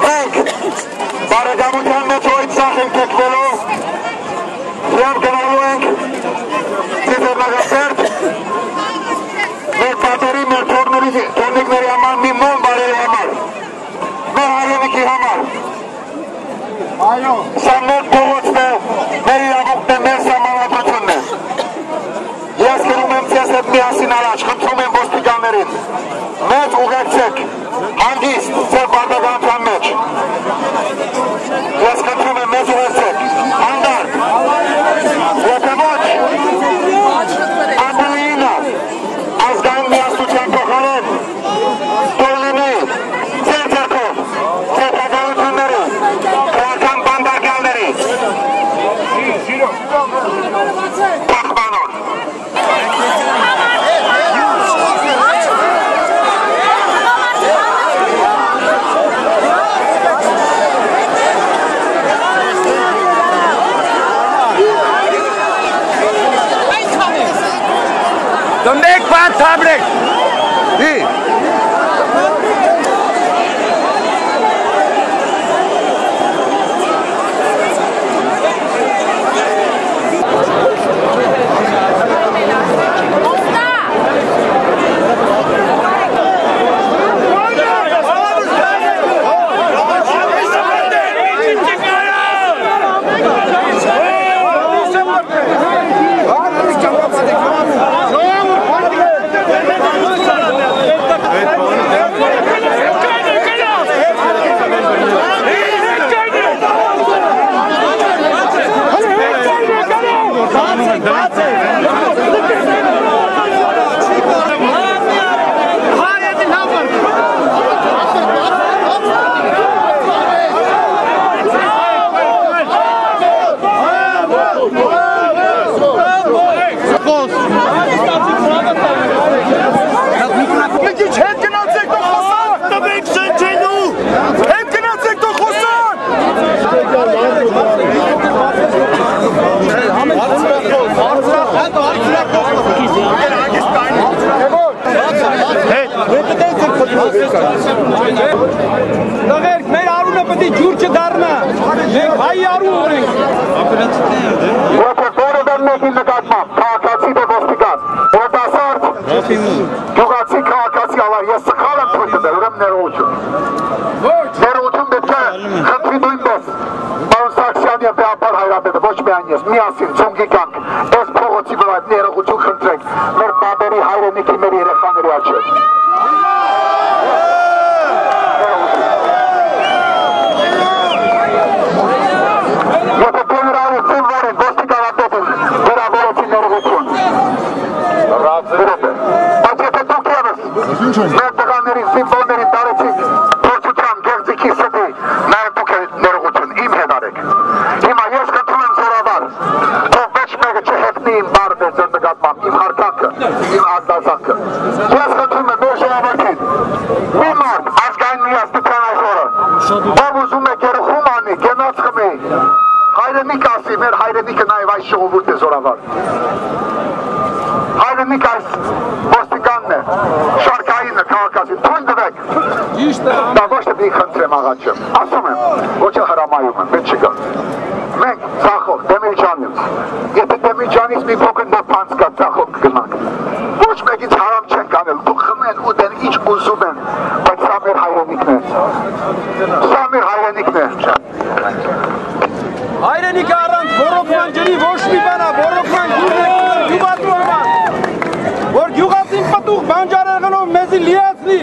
Մենք բարեկամության մեջ ոյթ սախ ենք տեկվելով, և գնալու ենք ծիծեռնագասերտ, մեր պատերի, մեր թորնիկների համար, մի մոն բարերի համար, մեր հայրենիքի համար։ Սա մեր փողոցն է, մեր իրավունքն է, մեր սահմանադրությունն է։ Ես գնում եմ ձեզ հետ միասին առաջ, խնդրում եմ ոստիկաններին, մեզ ուղեկցեք, հանգիստ, ձեր բարդականության մեջ։ Ես խնդրում եմ մեզ ուղեկցեք, հանդարտ, եթե ոչ, Անդրեինը, ազգային միասնության փոխարեն, թող լինի ձեր ձեռքով, ձեր բարդականությունների, քաղաքական բանդարգալների, պահպանող։ Domnec Pan Tabrek! Դղերք, մեր արունը պտի ջուր չդարնա, մենք հայի արուն ենք։ Եթե որը դարնեքի նկատմամբ, քաղաքացի դե ոստիկան, որտասարդ, գյուղացի քաղաքացի ավար, ես սխալ եմ թույլ տվել, ուրեմ ներողություն։ Ներողություն պետք է խնդրի նույնպես, պարոն Սարգսյանի և Բեհապար Հայրապետը, ոչ միայն ես, միասին, ձունգի կանք, ես փողոցի վրա ներողություն խնդրենք, մեր բաբերի հայրենիքի մեր երեխաների աչև։ Եթե գեներալի զինվորին, ոստիկանապետին վերավորեցի ներողություն։ Բայց եթե դուք ևս մեր տղաներին, զինվորներին տարեցիք փորձության գեղձիքի ստի, նաև դուք ներողություն իմ հետ արեք։ Հիմա ես խնդրում եմ զորավար, թող ոչ մեկը չհետնի իմ բարդը ձեր նկատմամբ, իմ հարկանքը, իմ արտասանքը։ Ես խնդրում եմ մեր ժողովրդին, մի մարդ ազգային միասնության այսօրը, ով ուզում է գերխում անի, գնաց խմի, հայրենիք ասի, մեր հայրենիքը նաև այս ժողովուրդ է զորավար։ Հայրենիք այս ոստիկանն է, շարքայինը, քաղաքացին, թույլ տվեք։ Դա ոչ թե մի խնդրեմ աղաչեմ, ասում եմ, ոչ էլ հրամայում եմ, պետք չկա։ Մենք ծախող, Դեմիրճանից, եթե Դեմիրճանից մի փոքր նոփանց կա, ծախող կգնանք։ Ոչ մեկից հարամ չենք անել, դուք խմեն, ուտեն, ինչ ուզում են, բայց սա մեր հայրենիքն է։ Սա մեր հայրենիքն է։ Հայրենիքը առանց բորոքման ջրի ոչ մի բան է, բորոքման գյուղատուր բան, որ գյուղացին պտուղ բանջարեղենով մեզի լիացնի։